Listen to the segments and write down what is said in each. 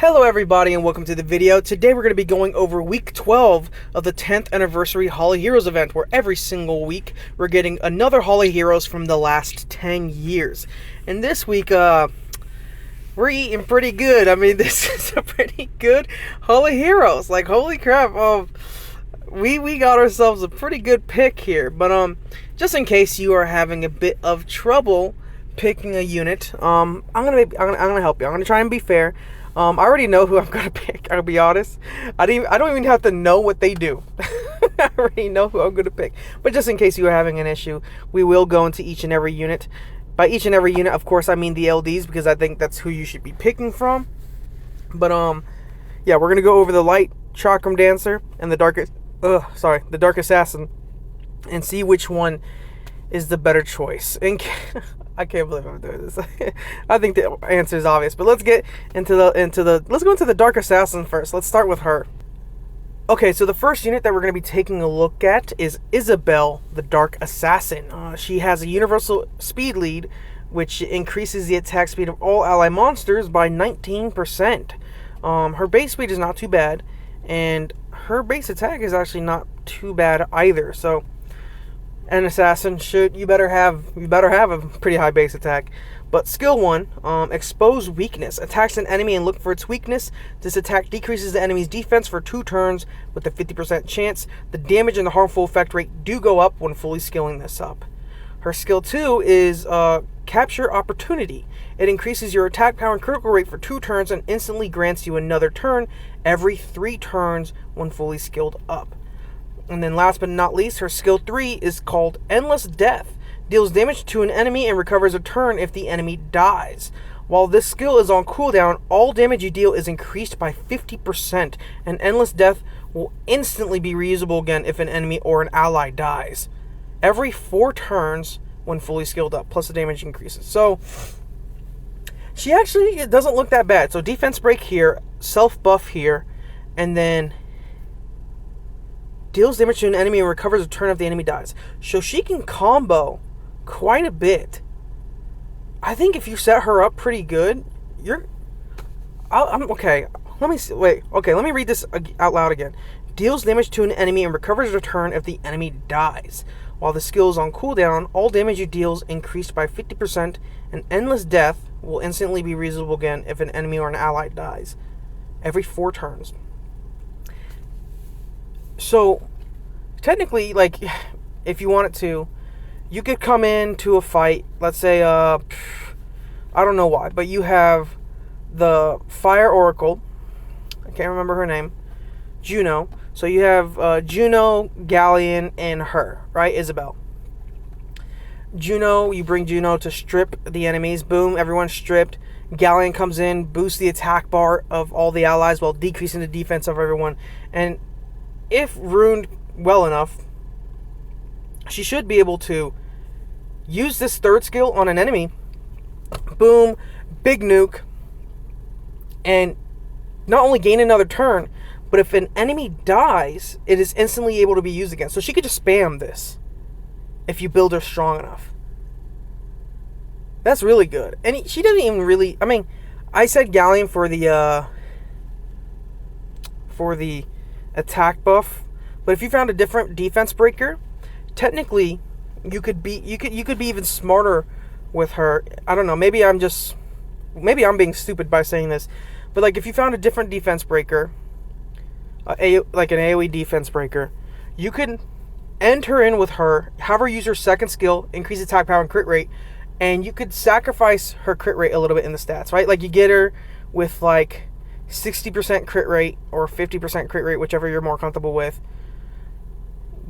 Hello everybody and welcome to the video. Today we're going to be going over week 12 of the 10th anniversary Hall of Heroes event, where every single week we're getting another Hall of Heroes from the last 10 years. And this week, we're eating pretty good. I mean, this is a pretty good Hall of Heroes. Like, holy crap, we got ourselves a pretty good pick here. But just in case you are having a bit of trouble picking a unit, I'm gonna help you. I'm gonna try and be fair. I already know who I'm going to pick, I'll be honest. I don't even have to know what they do. I already know who I'm going to pick. But just in case you are having an issue, we will go into each and every unit. By each and every unit, of course, I mean the LDs, because I think that's who you should be picking from. But, yeah, we're going to go over the Light Chakram Dancer and the Dark Assassin and see which one is the better choice. And I can't believe I'm doing this. I think the answer is obvious, but let's get let's go into the Dark Assassin first. Let's start with her. Okay, so the first unit that we're going to be taking a look at is Isabelle, the Dark Assassin. She has a universal speed lead, which increases the attack speed of all ally monsters by 19%. Her base speed is not too bad, and her base attack is actually not too bad either. So an assassin you better have a pretty high base attack. But skill 1, expose weakness. Attacks an enemy and look for its weakness. This attack decreases the enemy's defense for 2 turns with a 50% chance. The damage and the harmful effect rate do go up when fully skilling this up. Her skill 2 is capture opportunity. It increases your attack power and critical rate for 2 turns and instantly grants you another turn every 3 turns when fully skilled up. And then last but not least, her skill 3 is called Endless Death. Deals damage to an enemy and recovers a turn if the enemy dies. While this skill is on cooldown, all damage you deal is increased by 50%, and Endless Death will instantly be reusable again if an enemy or an ally dies. Every 4 turns when fully skilled up, plus the damage increases. So, it doesn't look that bad. So defense break here, self buff here, and then deals damage to an enemy and recovers a turn if the enemy dies. So she can combo quite a bit. I think if you set her up pretty good, okay. Let me see. Wait. Okay, let me read this out loud again. Deals damage to an enemy and recovers a turn if the enemy dies. While the skill is on cooldown, all damage you deals increased by 50%, and Endless Death will instantly be reusable again if an enemy or an ally dies. Every 4 turns. So, technically, like, if you wanted to, you could come into a fight, let's say, I don't know why, but you have the Fire Oracle, I can't remember her name, Juno. So you have Juno, Galleon, and her, right, Isabelle. Juno, you bring Juno to strip the enemies, boom, everyone's stripped. Galleon comes in, boosts the attack bar of all the allies while decreasing the defense of everyone, and if runed well enough, she should be able to use this third skill on an enemy. Boom, big nuke, and not only gain another turn, but if an enemy dies, it is instantly able to be used again. So she could just spam this if you build her strong enough. That's really good. And she doesn't even really, I mean, I said Galleon for the attack buff, but if you found a different defense breaker, technically you could be even smarter with her. I don't know, maybe I'm being stupid by saying this, but like if you found a different defense breaker, like an AoE defense breaker, you could end her in with her, have her use her second skill, increase attack power and crit rate, and you could sacrifice her crit rate a little bit in the stats, right? Like you get her with like 60% crit rate or 50% crit rate, whichever you're more comfortable with.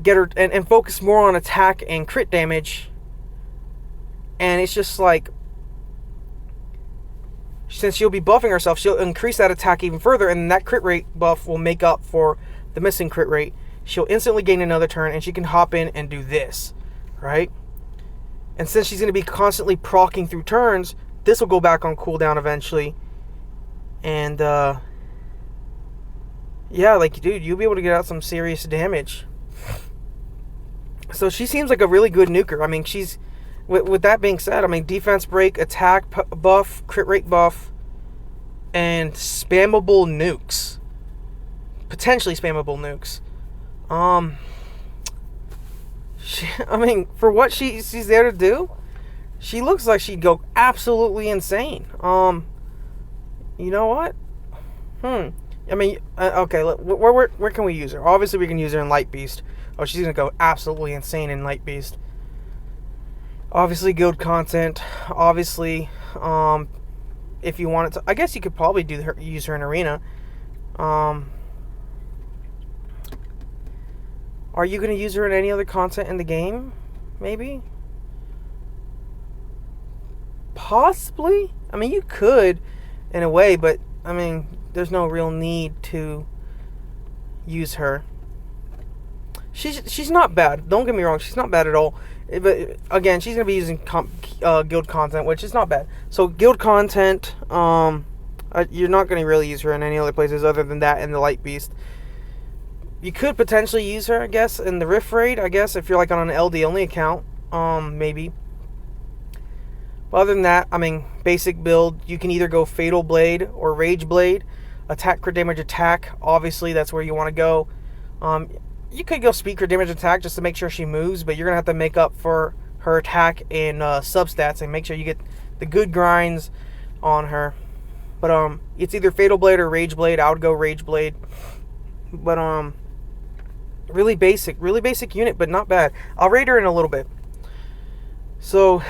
Get her and focus more on attack and crit damage. And it's just like, since she'll be buffing herself, she'll increase that attack even further, and that crit rate buff will make up for the missing crit rate. She'll instantly gain another turn, and she can hop in and do this, right? And since she's going to be constantly proccing through turns, this will go back on cooldown eventually. And, yeah, like, dude, you'll be able to get out some serious damage. So she seems like a really good nuker. I mean, she's, with that being said, I mean, defense break, attack buff, crit rate buff, and spammable nukes. Potentially spammable nukes. I mean, for what she's there to do, she looks like she'd go absolutely insane. You know what? I mean, okay, where can we use her? Obviously, we can use her in Light Beast. Oh, she's going to go absolutely insane in Light Beast. Obviously, guild content. Obviously, if you wanted to, I guess you could probably use her in Arena. Are you going to use her in any other content in the game? Maybe? Possibly? I mean, you could, in a way, but, I mean, there's no real need to use her. She's not bad. Don't get me wrong. She's not bad at all. But, again, she's going to be using guild content, which is not bad. So, guild content, you're not going to really use her in any other places other than that in the Light Beast. You could potentially use her, I guess, in the Rift Raid, I guess, if you're like on an LD only account, maybe. But other than that, I mean, basic build, you can either go Fatal Blade or Rage Blade. Attack, crit damage, attack, obviously that's where you want to go. You could go speed, crit damage, attack just to make sure she moves, but you're going to have to make up for her attack in substats and make sure you get the good grinds on her. But it's either Fatal Blade or Rage Blade. I would go Rage Blade. But really basic unit, but not bad. I'll rate her in a little bit. So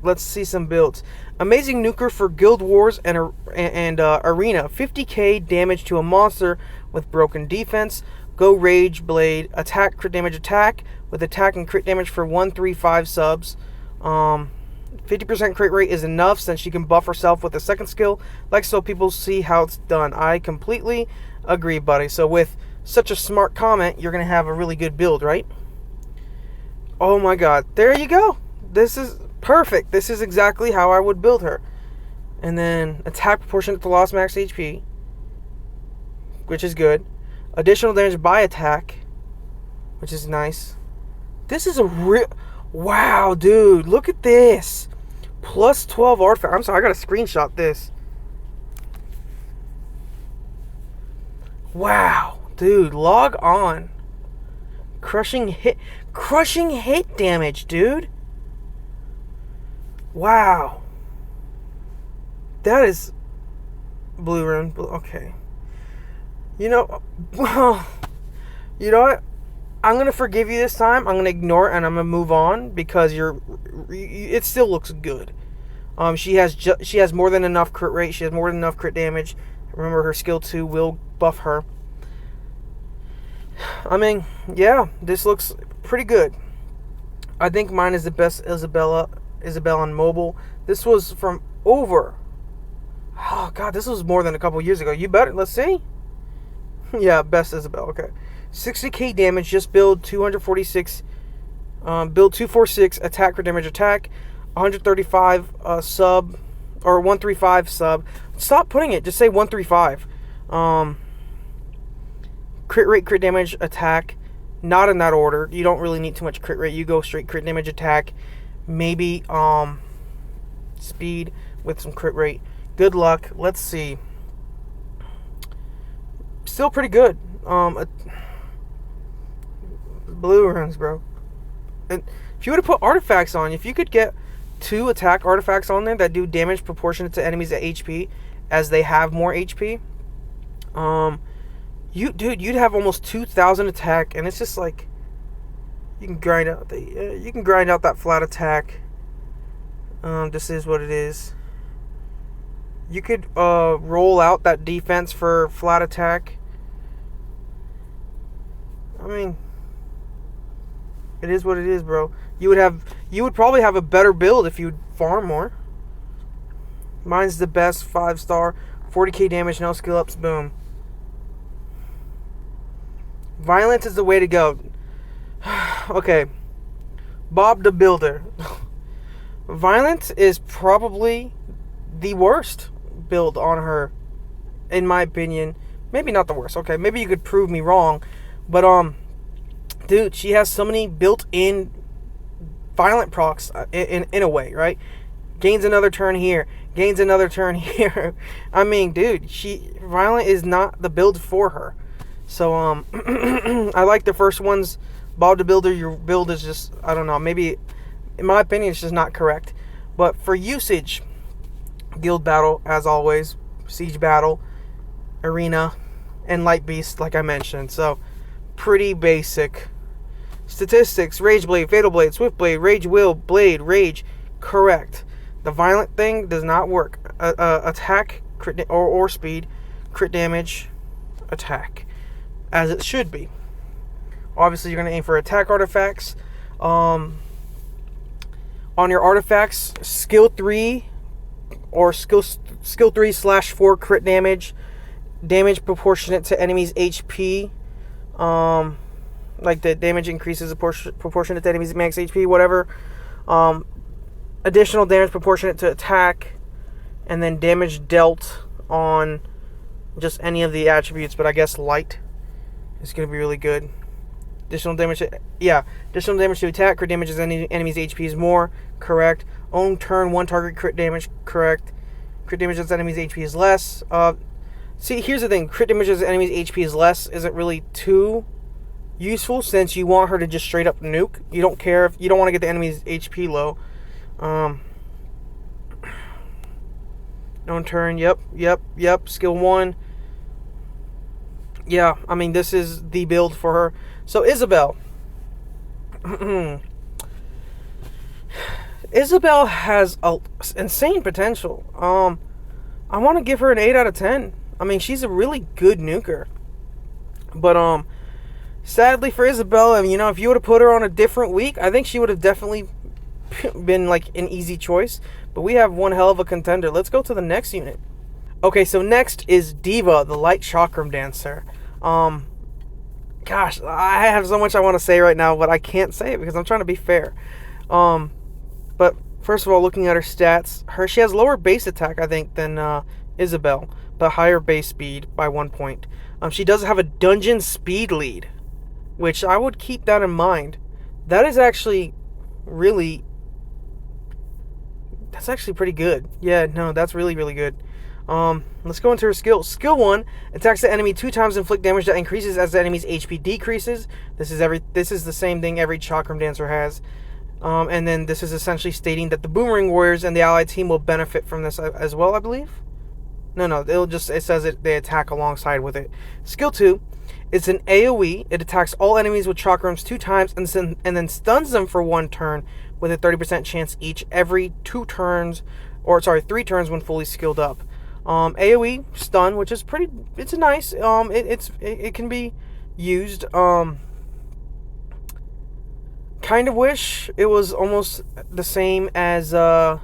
let's see some builds. Amazing nuker for Guild Wars and Arena. 50k damage to a monster with broken defense. Go Rage Blade. Attack, crit damage, attack with attack and crit damage for 135 subs. 50% crit rate is enough since she can buff herself with a second skill. Like so people see how it's done. I completely agree, buddy. So with such a smart comment, you're going to have a really good build, right? Oh my god. There you go. This is perfect. This is exactly how I would build her. And then attack proportionate to lost max HP, which is good. Additional damage by attack, which is nice. This is a real... Wow, dude. Look at this. Plus 12 artifact. I'm sorry, I got to screenshot this. Wow. Dude, log on. Crushing hit damage, dude. Wow. That is blue rune. Okay. You know what? I'm going to forgive you this time. I'm going to ignore it and I'm going to move on because it still looks good. She has more than enough crit rate. She has more than enough crit damage. Remember, her skill 2 will buff her. I mean, yeah, this looks pretty good. I think mine is the best Isabelle on mobile. This was from over... Oh, God, this was more than a couple years ago. You better... Let's see. Yeah, best Isabelle. Okay. 60k damage. Just build 246... build 246. Attack for damage attack. 135 sub... Or 135 sub. Stop putting it. Just say 135. Crit rate, crit damage, attack. Not in that order. You don't really need too much crit rate. You go straight crit damage, attack. Maybe speed with some crit rate. Good luck. Let's see. Still pretty good. Blue runes, bro. And if you would have put artifacts on, if you could get 2 attack artifacts on there that do damage proportionate to enemies at HP as they have more HP, you'd have almost 2,000 attack, and it's just like you can grind out that flat attack. This is what it is. You could roll out that defense for flat attack. I mean, it is what it is, bro. You would probably have a better build if you'd farm more. Mine's the best 5-star, 40k damage, no skill ups, boom. Violence is the way to go. Okay. Bob the Builder. Violence is probably the worst build on her, in my opinion. Maybe not the worst. Okay, maybe you could prove me wrong. But, dude, she has so many built-in violent procs in a way, right? Gains another turn here. gains another turn here. I mean, dude, Violent is not the build for her. So, I like the first one's Bob the Builder. Your build is just, I don't know, maybe, in my opinion, it's just not correct. But for usage, Guild Battle, as always, Siege Battle, Arena, and Light Beast, like I mentioned. So, pretty basic. Statistics, Rage Blade, Fatal Blade, Swift Blade, Rage Will, Blade, Rage, correct. The Violent thing does not work. Attack, crit, or speed, crit damage, attack. As it should be. Obviously, you're going to aim for attack artifacts. On your artifacts, skill 3 or skill 3/4 crit damage, damage proportionate to enemies' HP. Like the damage increases proportionate to enemies' max HP, whatever. Additional damage proportionate to attack, and then damage dealt on just any of the attributes, but I guess light is going to be really good. Additional damage to attack, crit damage as enemy's HP is more, correct. Own turn, 1 target crit damage, correct. Crit damage as enemy's HP is less. See, here's the thing, crit damage as enemy's HP is less isn't really too useful, since you want her to just straight up nuke. You don't care if you don't want to get the enemy's HP low. Own turn, yep. Skill 1. Yeah, I mean, this is the build for her. So, Isabelle. Isabelle has insane potential. I want to give her an 8 out of 10. I mean, she's a really good nuker. But, sadly for Isabelle, I mean, you know, if you would have put her on a different week, I think she would have definitely been, like, an easy choice. But we have one hell of a contender. Let's go to the next unit. Okay, so next is Diva, the Light Chakram Dancer. Gosh, I have so much I want to say right now, but I can't say it because I'm trying to be fair. But first of all, looking at her stats, she has lower base attack, I think, than Isabelle, but higher base speed by 1 point. She does have a dungeon speed lead, which I would keep that in mind. That is actually really... That's actually pretty good. Yeah, no, that's really, really good. Let's go into her skill. Skill 1, attacks the enemy 2 times, inflict damage that increases as the enemy's HP decreases. This is the same thing every Chakram Dancer has. And then this is essentially stating that the Boomerang Warriors and the allied team will benefit from this as well, I believe. No, it says they attack alongside with it. Skill 2, it's an AoE. It attacks all enemies with chakrams 2 times and then stuns them for 1 turn with a 30% chance each every 3 turns when fully skilled up. AoE stun, which is it's nice. It can be used. Kind of wish it was almost the same as the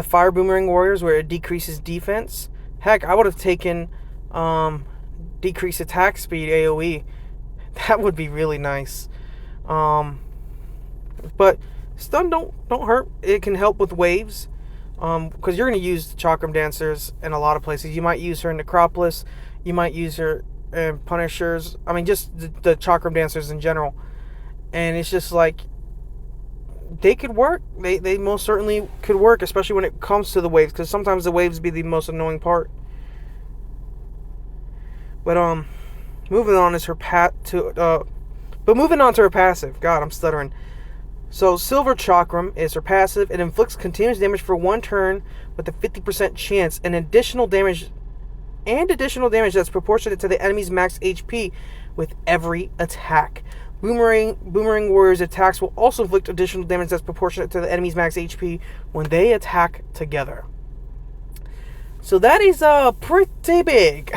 Fire Boomerang Warriors, where it decreases defense. Heck, I would have taken decrease attack speed AoE. That would be really nice. But stun don't hurt. It can help with waves. Because you're going to use Chakram Dancers in a lot of places. You might use her in Necropolis. You might use her in Punishers. I mean, just the Chakram Dancers in general. And it's just like, they could work. They most certainly could work, especially when it comes to the waves. Because sometimes the waves be the most annoying part. But, moving on to her passive. God, I'm stuttering. So, Silver Chakram is her passive. It inflicts continuous damage for 1 turn with a 50% chance, and additional damage that's proportionate to the enemy's max HP with every attack. Boomerang Warriors attacks will also inflict additional damage that's proportionate to the enemy's max HP when they attack together. So that is pretty big.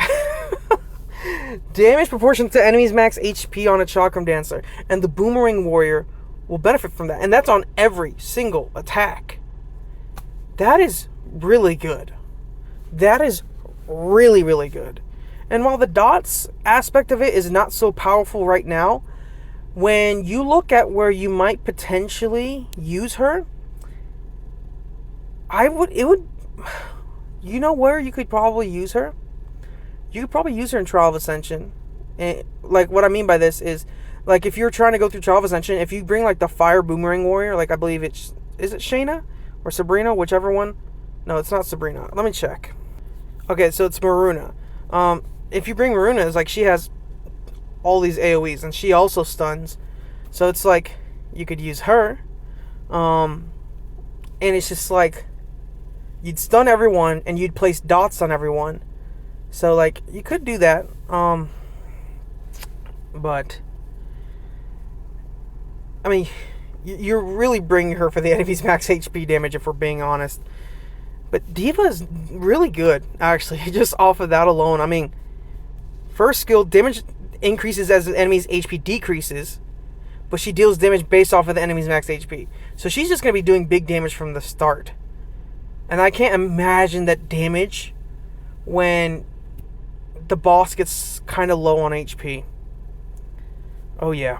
Damage proportionate to enemy's max HP on a Chakram Dancer, and the Boomerang Warrior will benefit from that, and that's on every single attack. That is really good. That is really, really good. And while the dots aspect of it is not so powerful right now, when you look at where you might potentially use her, you know where you could probably use her? You could probably use her in Trial of Ascension. And, like, what I mean by this is, like, if you're trying to go through Trial of Ascension, if you bring, like, the Fire Boomerang Warrior, like, I believe is it Shayna or Sabrina, whichever one? No, it's not Sabrina. Let me check. Okay, so it's Maruna. If you bring Maruna, it's like she has all these AoEs, and she also stuns. So it's like you could use her, and it's just like you'd stun everyone and you'd place dots on everyone. So like you could do that, but I mean, you're really bringing her for the enemy's max HP damage if we're being honest. But Diva is really good, actually, just off of that alone. I mean, first skill, damage increases as the enemy's HP decreases, but she deals damage based off of the enemy's max HP. So she's just going to be doing big damage from the start. And I can't imagine that damage when the boss gets kind of low on HP. Oh, yeah.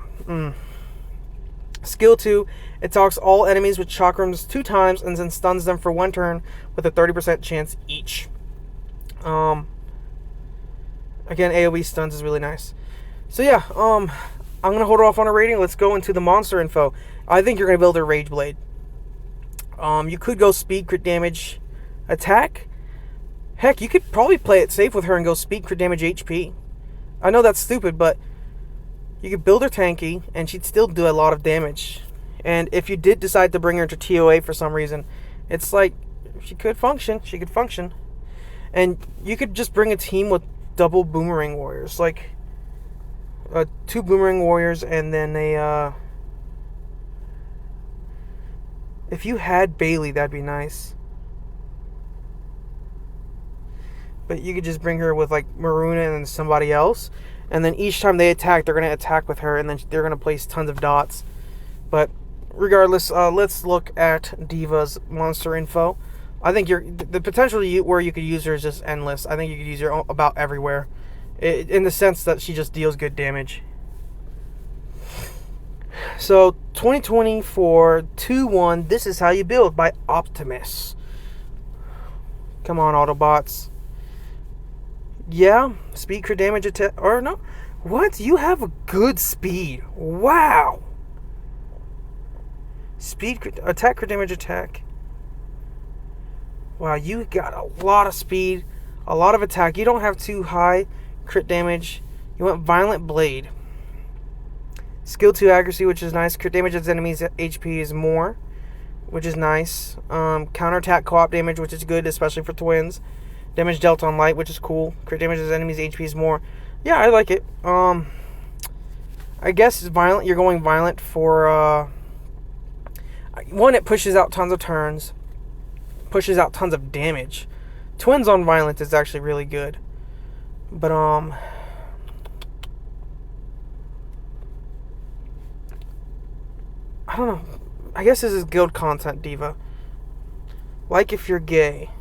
Skill 2, it attacks all enemies with chakrams 2 times and then stuns them for 1 turn with a 30% chance each. Again, AoE stuns is really nice. So yeah, I'm going to hold off on a rating. Let's go into the monster info. I think you're going to build a Rage Blade. You could go speed, crit damage, attack. Heck, you could probably play it safe with her and go speed, crit damage, HP. I know that's stupid, but you could build her tanky, and she'd still do a lot of damage. And if you did decide to bring her to TOA for some reason, it's like, she could function. She could function. And you could just bring a team with double Boomerang Warriors. Like, 2 Boomerang Warriors, and then a, if you had Bailey, that'd be nice. But you could just bring her with, like, Maruna and somebody else. And then each time they attack, they're going to attack with her, and then they're going to place tons of dots. But regardless, let's look at Diva's monster info. I think the potential where you could use her is just endless. I think you could use her about everywhere, in the sense that she just deals good damage. So 2024 2-1. This is how you build by Optimus. Come on, Autobots. Yeah, speed, crit damage, attack, or no. What? You have a good speed. Wow. Speed, crit, attack, crit damage, attack. Wow, you got a lot of speed, a lot of attack. You don't have too high crit damage. You went Violent Blade. Skill 2 accuracy, which is nice. Crit damage as enemies' HP is more, which is nice. Counterattack co-op damage, which is good, especially for twins. Damage dealt on light, which is cool. Crit damage as enemies' HP is more. Yeah, I like it. I guess it's violent. You're going violent for, one, it pushes out tons of turns. Pushes out tons of damage. Twins on violent is actually really good. But, I don't know. I guess this is guild content, Diva. Like if you're gay.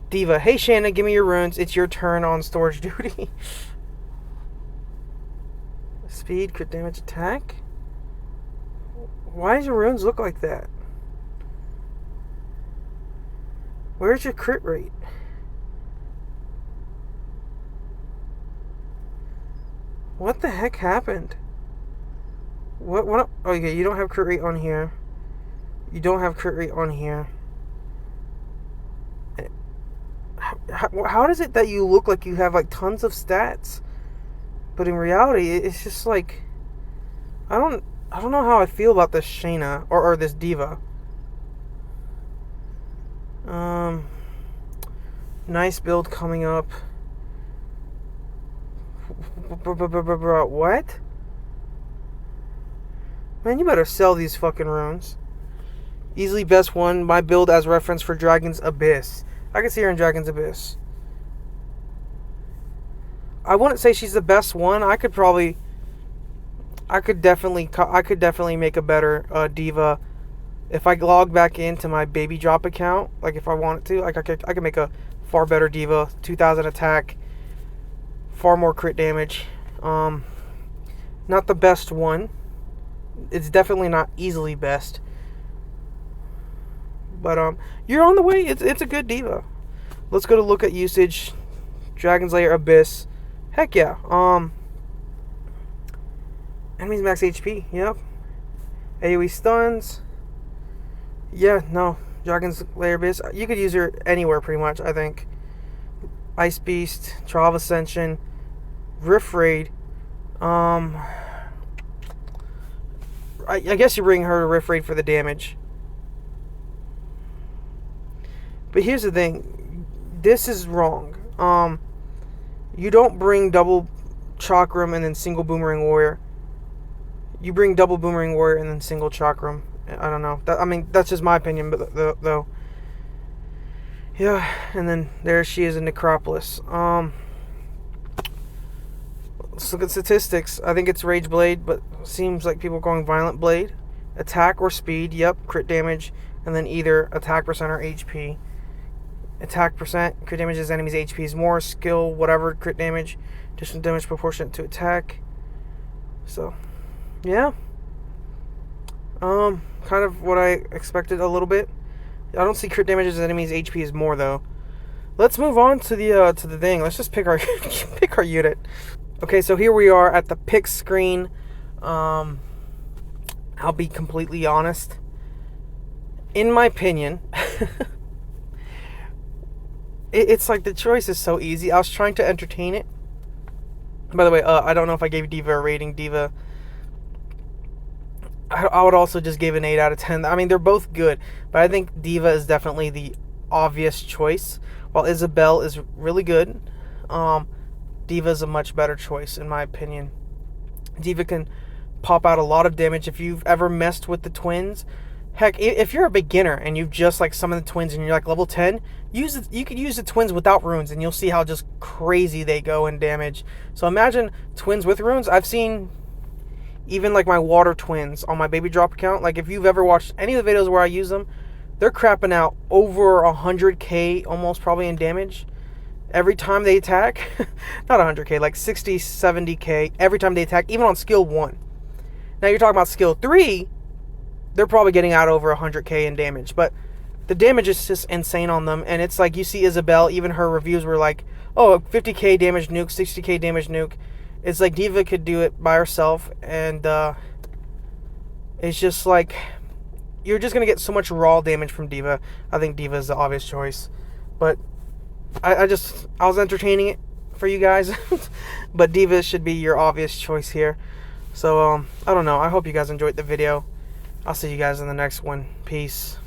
Diva, hey Shanna, give me your runes. It's your turn on storage duty. Speed, crit damage, attack. Why does your runes look like that? Where's your crit rate? What the heck happened? What? Okay, you don't have crit rate on here. You don't have crit rate on here. How does it that you look like you have like tons of stats, but in reality it's just like I don't know how I feel about this Shayna or this Diva. Nice build coming up. What? Man, you better sell these fucking runes. Easily best one. My build as reference for Dragon's Abyss. I can see her in Dragon's Abyss. I wouldn't say she's the best one. I could definitely make a better Diva if I log back into my Baby Drop account. Like if I wanted to, like I could make a far better Diva. 2,000 attack, far more crit damage. Not the best one. It's definitely not easily best. But you're on the way. It's a good Diva. Let's go to look at usage. Dragon's Lair, Abyss. Heck yeah. Enemies max HP. Yep. AoE stuns. Yeah, no. Dragon's Lair base. You could use her anywhere pretty much, I think. Ice Beast, Trial of Ascension, Rift Raid. I guess you bring her to Rift Raid for the damage. But here's the thing. This is wrong. You don't bring double Chakram and then single Boomerang Warrior. You bring double Boomerang Warrior and then single Chakram. I don't know. I mean, that's just my opinion, but though. Yeah, and then there she is in Necropolis. Let's look at statistics. I think it's Rage Blade, but seems like people are going Violent Blade. Attack or speed, yep, crit damage, and then either attack percent or HP. Attack percent, crit damage as enemy's HP is more, skill, whatever, crit damage, additional damage proportionate to attack. So, yeah. Kind of what I expected a little bit. I don't see crit damage as enemy's HP is more though. Let's move on to the thing. Let's just pick our pick our unit. Okay, so here we are at the pick screen. I'll be completely honest. In my opinion, it's like the choice is so easy. I was trying to entertain it. By the way, I don't know if I gave Diva a rating. Diva, I would also just give an 8 out of 10. I mean, they're both good, but I think Diva is definitely the obvious choice, while Isabelle is really good. Diva is a much better choice, in my opinion. Diva can pop out a lot of damage. If you've ever messed with the twins, heck, if you're a beginner and you've just like some of the twins and you're like level 10, you could use the twins without runes and you'll see how just crazy they go in damage. So imagine twins with runes. I've seen even like my water twins on my baby drop account. Like if you've ever watched any of the videos where I use them, they're crapping out over 100k almost probably in damage every time they attack. Not 100k, like 60, 70k every time they attack, even on skill 1. Now you're talking about skill 3, they're probably getting out over 100k in damage, but the damage is just insane on them. And it's like you see Isabelle, even her reviews were like, oh, 50k damage nuke, 60k damage nuke. It's like Diva could do it by herself, and it's just like you're just gonna get so much raw damage from Diva. I think Diva is the obvious choice, but I was entertaining it for you guys, but Diva should be your obvious choice here. So I don't know. I hope you guys enjoyed the video. I'll see you guys in the next one. Peace.